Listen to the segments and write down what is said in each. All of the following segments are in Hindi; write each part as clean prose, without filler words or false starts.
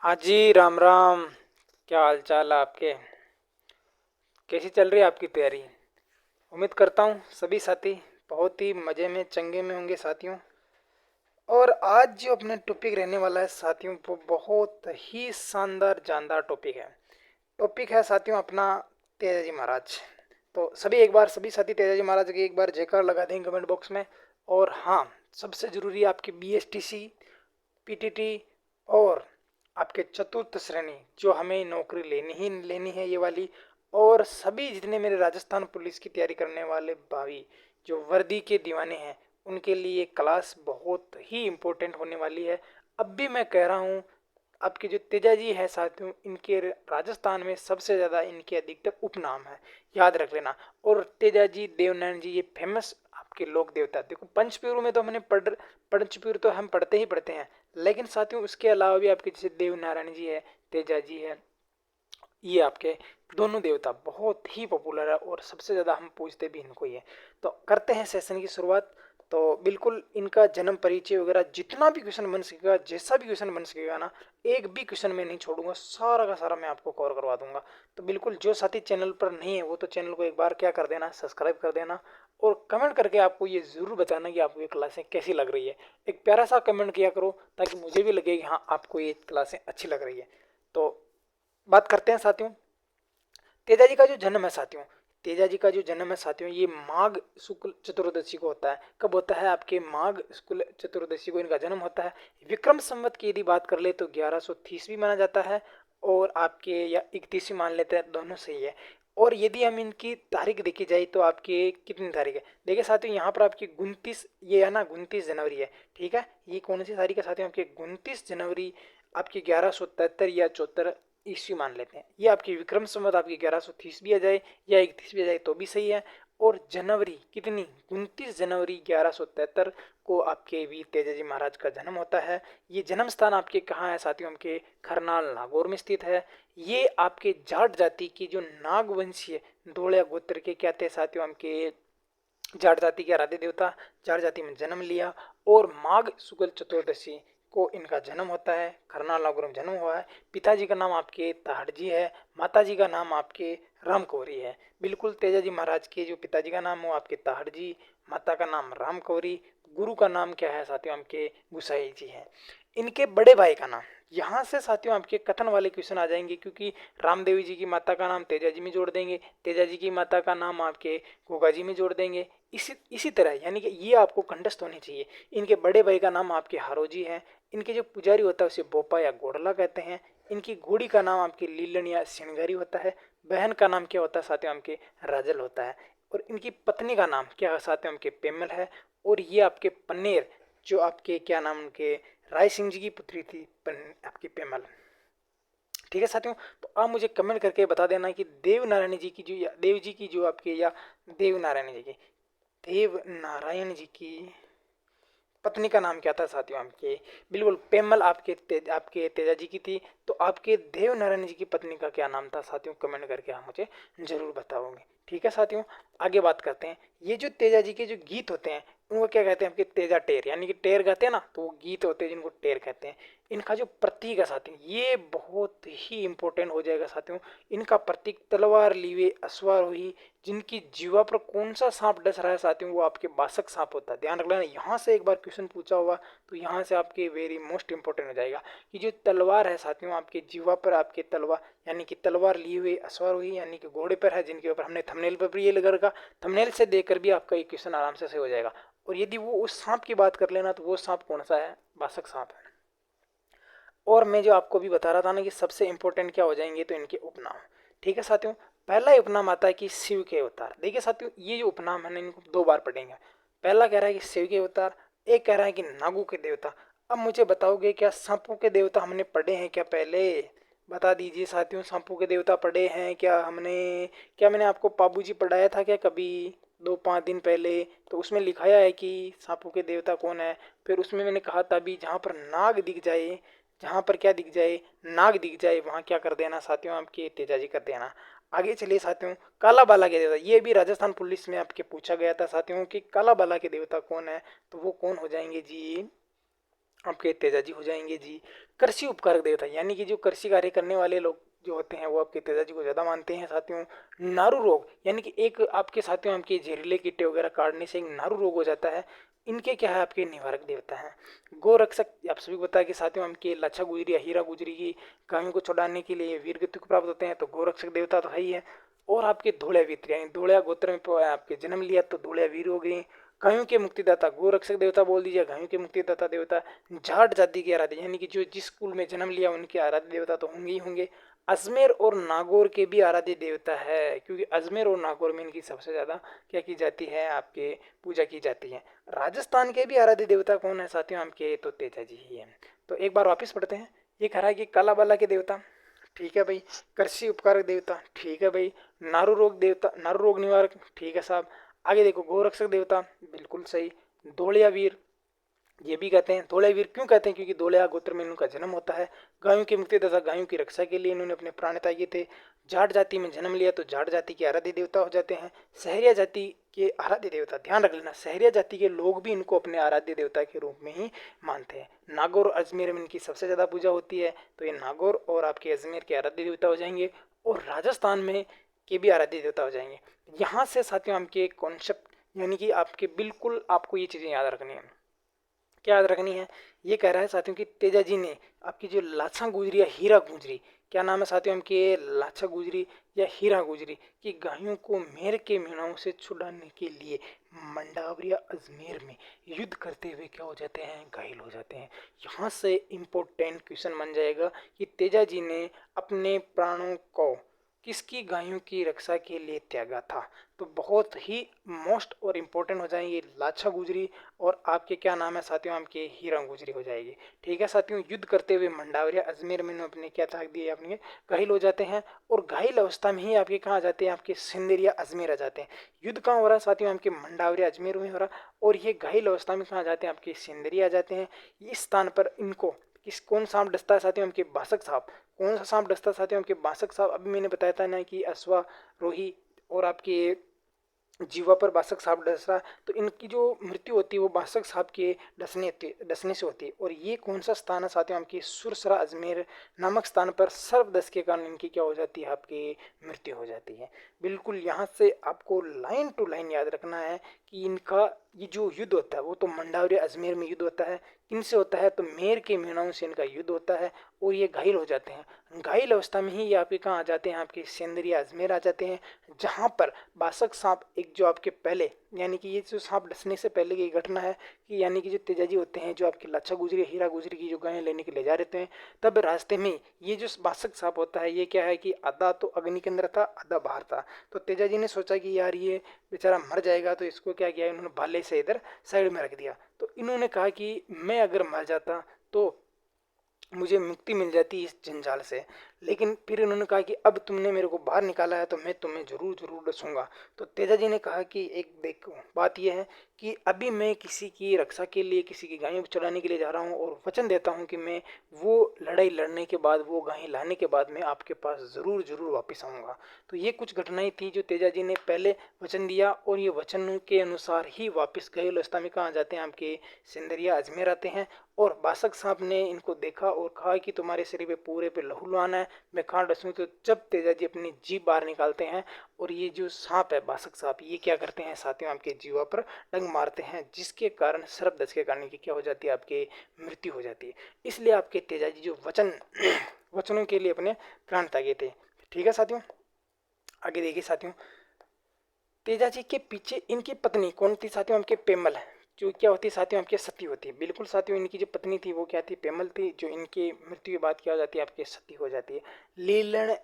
हाँ जी, राम राम। क्या हाल चाल है आपके? कैसी चल रही है आपकी तैयारी? उम्मीद करता हूँ सभी साथी बहुत ही मज़े में चंगे में होंगे साथियों। और आज जो अपने टॉपिक रहने वाला है साथियों, वो बहुत ही शानदार जानदार टॉपिक है। टॉपिक है साथियों अपना तेजाजी महाराज। तो सभी एक बार सभी साथी तेजाजी महाराज के एक बार जयकार लगा देंगे कमेंट बॉक्स में। और हाँ, सबसे ज़रूरी है आपकी बीएसटीसी, पीटीटी और आपके चतुर्थ श्रेणी जो हमें नौकरी लेनी ही लेनी है ये वाली। और सभी जितने मेरे राजस्थान पुलिस की तैयारी करने वाले भावी जो वर्दी के दीवाने हैं, उनके लिए क्लास बहुत ही इम्पोर्टेंट होने वाली है। अब भी मैं कह रहा हूँ, आपके जो तेजाजी है साथियों, इनके राजस्थान में सबसे ज़्यादा इनके अधिकतर उपनाम है, याद रख लेना। और तेजाजी देवनारायण जी ये फेमस आपके लोक देवता। देखो पंचपेरू में तो हमने पंचपेरू तो हम पढ़ते ही पढ़ते हैं, लेकिन साथियों उसके अलावा भी आपके जैसे देवनारायण जी है, तेजाजी है, ये आपके दोनों देवता बहुत ही पॉपुलर है और सबसे ज़्यादा हम पूछते भी इनको ही है। तो करते हैं सेशन की शुरुआत। तो बिल्कुल इनका जन्म परिचय वगैरह जितना भी क्वेश्चन बन सकेगा, जैसा भी क्वेश्चन बन सकेगा ना, एक भी क्वेश्चन मैं नहीं छोड़ूंगा, सारा का सारा मैं आपको कवर करवा दूंगा। तो बिल्कुल जो साथी चैनल पर नहीं है वो तो चैनल को एक बार क्या कर देना, सब्सक्राइब कर देना। और कमेंट करके आपको ये ज़रूर बताना कि आपको ये क्लासें कैसी लग रही है। एक प्यारा सा कमेंट किया करो ताकि मुझे भी लगे कि हाँ आपको ये क्लासें अच्छी लग रही है। तो बात करते हैं साथियों, तेजाजी का जो जन्म है साथियों, तेजाजी का जो जन्म है साथियों, ये माघ शुक्ल चतुर्दशी को होता है। कब होता है? आपके माघ शुक्ल चतुर्दशी को इनका जन्म होता है। विक्रम संवत की यदि बात कर ले तो 1130 माना जाता है, और आपके या 31 मान लेते हैं, दोनों सही है। और यदि हम इनकी तारीख देखी जाए तो आपके कितनी तारीख है देखिए साथियों, यहाँ पर आपकी 29, ये है ना 29 जनवरी है। ठीक है, ये कौन सी तारीख है साथियों? आपके 29 जनवरी, आपकी 1173 या 74 ईस्वी मान लेते हैं। ये आपकी विक्रम संवत आपकी 1130 भी आ जाए या 31 भी आ जाए तो भी सही है। और जनवरी कितनी? 29 जनवरी 1173 को आपके वीर तेजाजी महाराज का जन्म होता है। ये जन्म स्थान आपके कहाँ है साथियों? आपके खरनाल नागौर में स्थित है। ये आपके जाट जाति की जो नागवंशीय धोलिया गोत्र के क्या थे साथियों? आपके जाट जाति के आराध्य देवता, जाट जाति में जन्म लिया। और माघ शुक्ल चतुर्दशी को इनका जन्म होता है, खरना लागोर में जन्म हुआ है। पिताजी का नाम आपके ताहड़जी है, माताजी का नाम आपके राम कौरी है। बिल्कुल तेजाजी महाराज के जो पिताजी का नाम हो आपके ताहड़जी, माता का नाम राम कौरी, गुरु का नाम क्या है साथियों? आपके गुसाई जी है। इनके बड़े भाई का नाम, यहाँ से साथियों आपके कथन वाले क्वेश्चन आ जाएंगे, क्योंकि रामदेवी जी की माता का नाम तेजाजी में जोड़ देंगे, तेजाजी की माता का नाम आपके गोगा जी में जोड़ देंगे। इसी इसी तरह यानी कि ये आपको कंठस्थ होनी चाहिए। इनके बड़े भाई का नाम आपके हारोजी है। इनके जो पुजारी होता है उसे बोपा या गोड़ला कहते हैं। इनकी घोड़ी का नाम आपकी लीलन या सिंगारी होता है। बहन का नाम क्या होता है साथियों? आपके राजल होता है। और इनकी पत्नी का नाम क्या है साथियों? आपके पेमल है। और ये आपके पन्नेर, जो आपके क्या नाम उनके, राय सिंह जी की पुत्री थी आपकी पेमल। ठीक है साथियों, तो आप मुझे कमेंट करके बता देना कि देव नारायण जी की जो, या देव जी की जो आपके, या देव नारायण जी की, देव नारायण जी की पत्नी का नाम क्या था साथियों? आपके बिल्कुल पेमल आपके तेजा जी की थी। तो आपके देव नारायण जी की पत्नी का क्या नाम था साथियों? कमेंट करके आप मुझे जरूर बताओगे। ठीक है साथियों, आगे बात करते हैं। ये जो तेजा जी के जो गीत होते हैं उनको क्या कहते हैं? आपके तेजा टेर, यानी कि टेर गाते हैं ना, तो वो गीत होते हैं जिनको टेर कहते हैं। इनका जो प्रतीक है साथियों, ये बहुत ही इंपॉर्टेंट हो जाएगा साथियों। इनका प्रतीक तलवार लीवे अश्वारोही, जिनकी जीवा पर कौन सा सांप डस रहा है साथियों? वो आपके बासक सांप होता है। ध्यान रख लेना, यहाँ से एक बार क्वेश्चन पूछा हुआ तो यहाँ से आपके वेरी मोस्ट इंपॉर्टेंट हो जाएगा कि जो तलवार है साथियों आपके जीवा पर, आपके तलवार यानी कि तलवार लिए हुए अश्वारोही यानी कि घोड़े पर है, जिनके ऊपर हमने थंबनेल पर भी ये लगा रखा। थंबनेल से देखकर भी आपका ये क्वेश्चन आराम से सही हो जाएगा। और यदि वो उस सांप की बात कर लेना तो वो सांप कौन सा है? बासक सांप है। और मैं जो आपको भी बता रहा था ना कि सबसे इंपॉर्टेंट क्या हो जाएंगे, तो इनके उपनाम। ठीक है साथियों, पहला ही उपनाम आता है कि शिव के अवतार। देखिए साथियों, ये जो उपनाम है ना, इनको दो बार पढ़ेंगे। पहला कह रहा है कि शिव के अवतार, एक कह रहा है कि नागों के देवता। अब मुझे बताओगे क्या सांपों के देवता हमने पढ़े हैं क्या पहले? बता दीजिए साथियों, सांपों के देवता पढ़े हैं क्या हमने? क्या मैंने आपको बाबूजी पढ़ाया था क्या कभी 2-5 दिन पहले? तो उसमें लिखाया है कि सांपों के देवता कौन है। फिर उसमें मैंने कहा था भी, जहाँ पर नाग दिख जाए, जहां पर क्या दिख जाए, नाग दिख जाए, वहां क्या कर देना साथियों? आपके तेजाजी कर देना। आगे चलिए साथियों, काला बाला के देवता, ये भी राजस्थान पुलिस में आपके पूछा गया था साथियों कि काला बाला के देवता कौन है। तो वो कौन हो जाएंगे जी? आपके तेजा जी हो जाएंगे जी। कृषि उपकारक देवता यानी कि जो कृषि कार्य करने वाले लोग जो होते हैं वो आपके तेजा जी को ज़्यादा मानते हैं साथियों। नारू रोग यानी कि एक आपके साथियों आपके जहरीले कीटे वगैरह काटने से एक नारू रोग हो जाता है, इनके क्या है आपके निवारक देवता हैं। गोरक्षक आप सभी को पता है कि साथियों हमके लाछा गुजरी या हीरा गुजरी की गायों को छुड़ाने के लिए वीर गति को प्राप्त होते हैं, तो गोरक्षक देवता तो है ही है। और आपके धूलयावीर यानी धूलिया गोत्र में आपके जन्म लिया तो धूलयावीर हो गए। गायों के मुक्तिदाता गोरक्षक देवता बोल दीजिए, गायों के मुक्तिदाता देवता। जाट जाति के आराध्य यानी कि जो जिस कुल में जन्म लिया उनके आराध्य देवता तो होंगे ही होंगे। अजमेर और नागौर के भी आराध्य देवता है, क्योंकि अजमेर और नागौर में इनकी सबसे ज़्यादा क्या की जाती है आपके पूजा की जाती है। राजस्थान के भी आराध्य देवता कौन है साथियों आपके, तो तेजा जी ही है। तो एक बार वापस पढ़ते हैं। ये कह रहा है कि कालाबाला के देवता, ठीक है भाई। कृषि उपकारक देवता, ठीक है भाई। नारू रोग देवता, नारू रोग निवारक, ठीक है साहब। आगे देखो गोरक्षक देवता, बिल्कुल सही। धोलिया वीर, ये भी कहते हैं। धोलावीर क्यों कहते हैं, क्योंकि धोलिया गोत्र में इनका जन्म होता है। गायों के मुक्ति तथा गायों की रक्षा के लिए इन्होंने अपने प्राण त्यागे थे। जाट जाति में जन्म लिया तो जाट जाति के आराध्य देवता हो जाते हैं। सहरिया जाति के आराध्य देवता, ध्यान रख लेना, सहरिया जाति के लोग भी इनको अपने आराध्य देवता के रूप में ही मानते हैं। नागौर और अजमेर में इनकी सबसे ज़्यादा पूजा होती है, तो ये नागौर और आपके अजमेर के आराध्य देवता हो जाएंगे। और राजस्थान में के भी आराध्य देवता हो जाएंगे। यहाँ से साथियों आपके कॉन्सेप्ट यानी कि आपके बिल्कुल आपको ये चीज़ें याद रखनी है। क्या याद रखनी है, ये कह रहा है साथियों कि तेजा जी ने आपकी जो लाछा गुजरी या हीरा गुजरी, क्या नाम है साथियों उनके, लाछा गुजरी या हीरा गुजरी की गायों को मेर के मीणाओं से छुड़ाने के लिए मंडावरिया अजमेर में युद्ध करते हुए क्या हो जाते हैं, घायल हो जाते हैं। यहाँ से इम्पोर्टेंट क्वेश्चन बन जाएगा कि तेजा जी ने अपने प्राणों को किसकी गायों की रक्षा के लिए त्यागा था। तो बहुत ही मोस्ट और इम्पोर्टेंट हो जाएंगे लाछा गुजरी और आपके क्या नाम है साथियों आपके हीरा गुजरी हो जाएगी। ठीक है साथियों, युद्ध करते हुए मंडावरिया अजमेर में अपने क्या त्याग दिए, अपने घायल हो जाते हैं। और घायल अवस्था में ही आपके कहाँ आ जाते हैं, आपके सिंदरिया अजमेर आ जाते हैं। युद्ध कहाँ हो रहा है साथियों, आपके मंडावरिया अजमेर में हो रहा। और ये घायल अवस्था में कहाँ आ जाते हैं, आपके सिंदरिया आ जाते हैं। इस स्थान पर इनको किस कौन सांप डसता है साथियों, आपके बासक सांप। कौन सा सांप डसता है साथियों, आपके बासक सांप। अभी मैंने बताया था ना कि अश्वारोही और आपके जीवा पर बासक सांप डस रहा, तो इनकी जो मृत्यु होती है वो बासक सांप के डसने से होती है। और ये कौन सा स्थान है साथियों, आपकी सुरसरा अजमेर नामक स्थान पर सर्पदंश के कारण इनकी क्या हो जाती है, आपकी मृत्यु हो जाती है। बिल्कुल यहाँ से आपको लाइन टू लाइन याद रखना है कि इनका ये जो युद्ध होता है वो तो मंडावरी अजमेर में युद्ध होता है। किनसे होता है, तो मेर के मीणाओं से इनका युद्ध होता है और ये घायल हो जाते हैं। घायल अवस्था में ही ये आपके कहाँ आ जाते हैं, आपके सेंदरिया अजमेर आ जाते हैं। जहाँ पर बासक सांप एक जो आपके पहले यानी कि ये जो सांप डसने से पहले की घटना है कि यानी कि जो तेजाजी होते हैं जो आपके लाछा गुजरी हीरा गुजरी की जो गायें लेने के लिए जा रहते हैं, तब रास्ते में ये जो बासक सांप होता है ये क्या है कि आधा तो अग्नि के अंदर था आधा बाहर था। तो तेजाजी ने सोचा कि यार ये बेचारा मर जाएगा, तो इसको क्या किया इन्होंने भाले से इधर साइड में रख दिया। तो इन्होंने कहा कि मैं अगर मर जाता तो मुझे मुक्ति मिल जाती इस जंजाल से। लेकिन फिर इन्होंने कहा कि अब तुमने मेरे को बाहर निकाला है तो मैं तुम्हें जरूर जरूर डसूंगा। तो तेजा जी ने कहा कि एक देखो बात यह है कि अभी मैं किसी की रक्षा के लिए किसी की गायों को चढ़ाने के लिए जा रहा हूँ और वचन देता हूँ कि मैं वो लड़ाई लड़ने के बाद वो गायें लाने के बाद मैं आपके पास ज़रूर ज़रूर वापस आऊँगा। तो ये कुछ घटनाएं थी जो तेजा जी ने पहले वचन दिया और ये वचन के अनुसार ही वापस गए अवस्था में कहाँ जाते हैं, आपके सिंदरिया अजमेर आते हैं। और बासक साहब ने इनको देखा और कहा कि तुम्हारे शरीर पे पूरे पे लहू लुहाना है, मैं कहाँ डसूँ। तो जब तेजा जी अपनी जीभ बाहर निकालते हैं और ये जो सांप है बासक सांप ये क्या करते हैं साथियों, आपके जीवा पर डंग मारते हैं, जिसके कारण सर्पदंश के कारण की क्या हो जाती है, आपकी मृत्यु हो जाती है। इसलिए आपके तेजा जी जो वचनों के लिए अपने प्राण त्यागे थे। ठीक है साथियों, आगे देखिए साथियों, तेजा जी के पीछे इनकी पत्नी कौन थी साथियों, आपके पेमल है। जो क्या होती है साथियों, आपके सती होती है। बिल्कुल साथियों, इनकी जो पत्नी थी वो क्या थी, पेमल थी, जो इनकी मृत्यु के बाद क्या हो जाती है, आपके सती हो जाती है। लीलन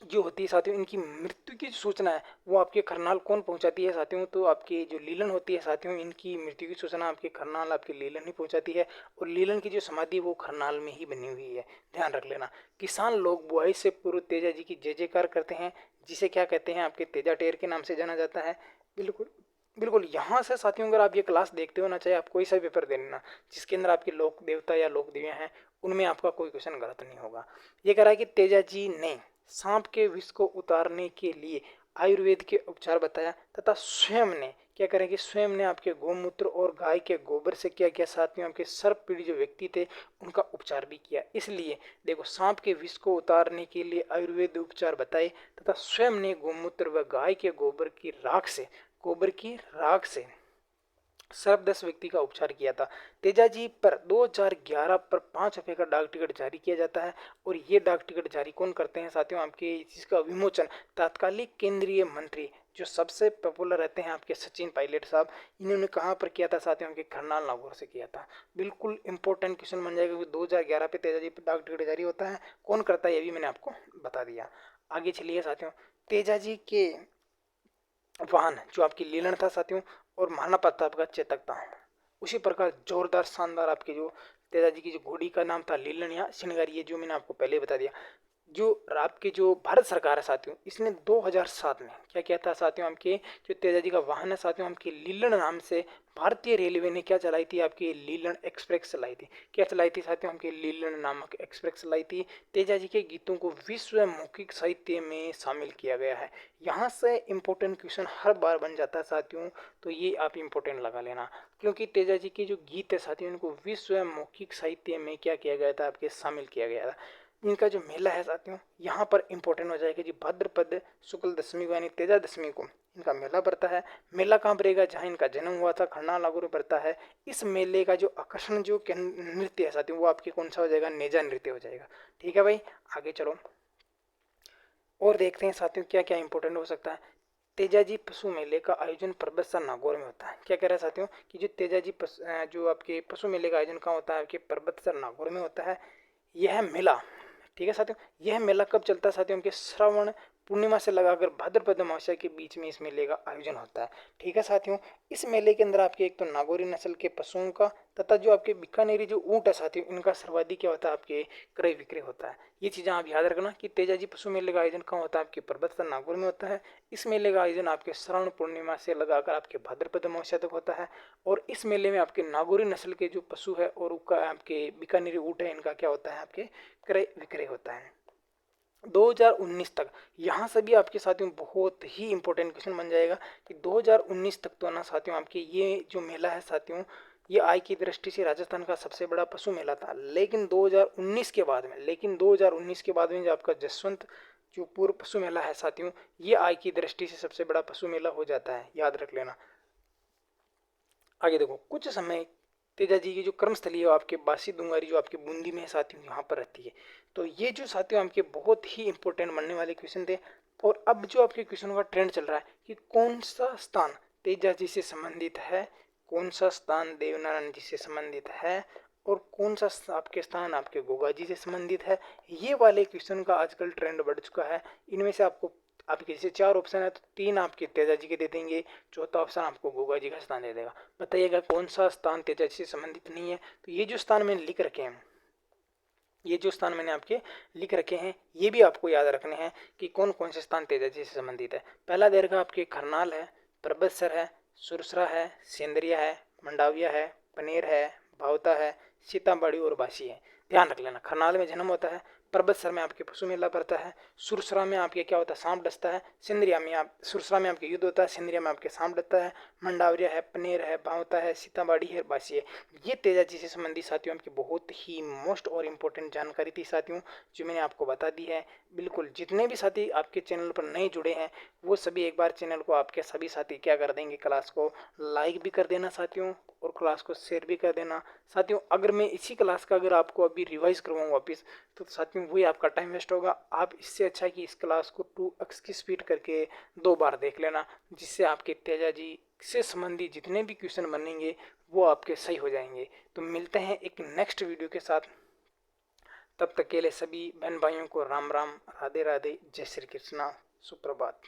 जो होती है साथियों, इनकी मृत्यु की जो सूचना है वो आपके खरनाल कौन पहुंचाती है साथियों, तो आपकी जो लीलन होती है साथियों, इनकी मृत्यु की सूचना आपके खरनाल आपके लीलन ही पहुंचाती है। और लीलन की जो समाधि वो खरनाल में ही बनी हुई है, ध्यान रख लेना। किसान लोग बुआई से पूर्व तेजा जी की जय जयकार करते हैं, जिसे क्या कहते हैं, आपके तेजा टेर के नाम से जाना जाता है। बिल्कुल बिल्कुल, यहाँ से साथियों अगर आप ये क्लास देखते हो ना, चाहे आप कोई सा पेपर दे लेना जिसके अंदर आपके लोक देवता या लोक देवियाँ हैं, उनमें आपका कोई क्वेश्चन गलत नहीं होगा। ये कह रहा है कि तेजा जी ने सांप के विष को उतारने के लिए आयुर्वेद के उपचार बताया तथा स्वयं ने क्या करें कि स्वयं ने आपके गोमूत्र और गाय के गोबर से क्या किया साथियों, आपके सर्प पीड़ित जो व्यक्ति थे उनका उपचार भी किया। इसलिए देखो, सांप के विष को उतारने के लिए आयुर्वेद उपचार बताए तथा स्वयं ने गोमूत्र व गाय के गोबर की राख से सर्पदस्त व्यक्ति का उपचार किया था। तेजाजी पर 2011 पर 5 रुपए का डाक टिकट जारी किया जाता है। और ये डाक टिकट जारी कौन करते हैं साथियों, आपके जिसका विमोचन तात्कालिक केंद्रीय मंत्री जो सबसे पॉपुलर रहते हैं आपके सचिन पायलट साहब, इन्होंने कहाँ पर किया था साथियों, आपके करनाल नागौर से किया था। बिल्कुल इंपॉर्टेंट क्वेश्चन बन जाएगा, 2011 पे तेजाजी पर डाक टिकट जारी होता है, कौन करता है ये भी मैंने आपको बता दिया। आगे चलिए साथियों, तेजाजी के वाहन जो आपकी लीलन था साथियों, और महाराणा प्रताप का चेतक था। उसी प्रकार जोरदार शानदार आपके जो तेजाजी की जो घोड़ी का नाम था लीलन या श्रृंगार, ये जो मैंने आपको पहले बता दिया। जो आपके जो भारत सरकार है साथियों, इसने 2007 में क्या किया था साथियों, आपके जो तेजाजी का वाहन है साथियों, आपके लीलन नाम से भारतीय रेलवे ने क्या चलाई थी, आपकी लीलन एक्सप्रेस चलाई थी। क्या चलाई थी साथियों, आपके लीलन नामक एक्सप्रेस चलाई थी। तेजाजी के गीतों को विश्व मौखिक साहित्य में शामिल किया गया है। यहाँ से इंपॉर्टेंट क्वेश्चन हर बार बन जाता है साथियों, तो ये आप इंपॉर्टेंट लगा लेना, क्योंकि तेजाजी के जो गीत है साथियों, इनको विश्व मौखिक साहित्य में क्या किया गया था, आपके शामिल किया गया था। इनका जो मेला है साथियों, यहाँ पर इंपॉर्टेंट हो जाएगा जी, भाद्रपद शुक्ल दशमी को यानी तेजा दशमी को इनका मेला पड़ता है। मेला कहाँ पड़ेगा, जहाँ इनका जन्म हुआ था, खरना लागू में पड़ता है। इस मेले का जो आकर्षण जो नृत्य है साथियों, वो आपके कौन सा हो जाएगा, नेजा नृत्य हो जाएगा। ठीक है भाई, आगे चलो और देखते हैं साथियों क्या क्या इंपॉर्टेंट हो सकता है। तेजाजी पशु मेले का आयोजन परबतसर नागौर में होता है। क्या कह रहा है साथियों कि जो तेजाजी जो आपके पशु मेले का आयोजन कहाँ होता है, आपके परबतसर नागौर में होता है। यह मेला, ठीक है साथियों, यह मेला कब चलता है साथियों, के श्रावण पूर्णिमा से लगाकर भाद्रपद अमावस्या के बीच में इस मेले का आयोजन होता है। ठीक है साथियों, इस मेले के अंदर आपके एक तो नागौरी नस्ल के पशुओं का तथा जो आपके बीकानेरी जो ऊँट है साथियों, इनका सर्वाधिक क्या होता है, आपके क्रय विक्रय होता है। ये चीज़ें आप याद रखना कि तेजाजी पशु मेले का आयोजन कहाँ होता है, आपके परबतसर नागौर में होता है। इस मेले का आयोजन आपके श्रावण पूर्णिमा से लगाकर आपके भाद्रपद अमावस्या तक होता है। और इस मेले में आपके नागौरी नस्ल के जो पशु है और उनका आपके बीकानेरी ऊँट है, इनका क्या होता है, आपके क्रय विक्रय होता है। 2019 तक, यहाँ से भी आपके साथियों बहुत ही इंपॉर्टेंट क्वेश्चन बन जाएगा कि 2019 तक तो ना साथियों, आपके ये जो मेला है साथियों, ये आय की दृष्टि से राजस्थान का सबसे बड़ा पशु मेला था। लेकिन 2019 के बाद में जो आपका जसवंत जो पूर्व पशु मेला है साथियों, ये आय की दृष्टि से सबसे बड़ा पशु मेला हो जाता है, याद रख लेना। आगे देखो, कुछ समय तेजाजी की जो कर्मस्थली है आपके बासी दुंगारी जो आपके बूंदी में है साथियों, यहाँ पर रहती है। तो ये जो साथियों आपके बहुत ही इंपॉर्टेंट बनने वाले क्वेश्चन थे। और अब जो आपके क्वेश्चनों का ट्रेंड चल रहा है कि कौन सा स्थान तेजाजी से संबंधित है, कौन सा स्थान देवनारायण जी से संबंधित है, और कौन सा आपके स्थान आपके गोगा जी से संबंधित है, ये वाले क्वेश्चन का आजकल ट्रेंड बढ़ चुका है। इनमें से आपको आपके जैसे 4 ऑप्शन है तो 3 आपके तेजाजी के दे देंगे, चौथा ऑप्शन आपको गोगा जी का स्थान दे देगा। बताइएगा कौन सा स्थान तेजाजी से संबंधित नहीं है। तो ये जो स्थान मैंने लिख रखे हैं, ये जो स्थान मैंने आपके लिख रखे हैं, ये भी आपको याद रखने हैं कि कौन कौन से स्थान तेजाजी से संबंधित है। पहला देगा आपके खरनाल है, परबतसर है, सुरसरा है, सेंदरिया है, मंडाविया है, पनेर है, भावता है, सीताबाड़ी और बासी है। ध्यान रख लेना, खरनाल में जन्म होता है, परबतसर में आपके पशु मेला पड़ता है, सुरसरा में आपके क्या होता है, सांप डसता है, सिंदरिया में आप सुरसरा में आपके युद्ध होता है, सिंदरिया में आपके सांप डसता है, मंडावरिया है, पनेर है, भावता है, सीताबाड़ी है, बासी है। ये तेजाजी से संबंधित साथियों आपकी बहुत ही मोस्ट और इम्पोर्टेंट जानकारी थी साथियों, जो मैंने आपको बता दी है। बिल्कुल जितने भी साथी आपके चैनल पर नए जुड़े हैं, वो सभी एक बार चैनल को आपके सभी साथी क्या कर देंगे, क्लास को लाइक भी कर देना साथियों, और क्लास को शेयर भी कर देना साथियों। अगर मैं इसी क्लास का अगर आपको अभी रिवाइज करवाऊँ वापस, तो साथियों वही आपका टाइम वेस्ट होगा। आप इससे अच्छा है कि इस क्लास को 2x की स्पीड करके 2 बार देख लेना, जिससे आपके तेजाजी से संबंधित जितने भी क्वेश्चन बनेंगे वो आपके सही हो जाएंगे। तो मिलते हैं एक नेक्स्ट वीडियो के साथ, तब तक के लिए सभी बहन भाइयों को राम राम, राधे राधे, जय श्री कृष्णा, सुप्रभात।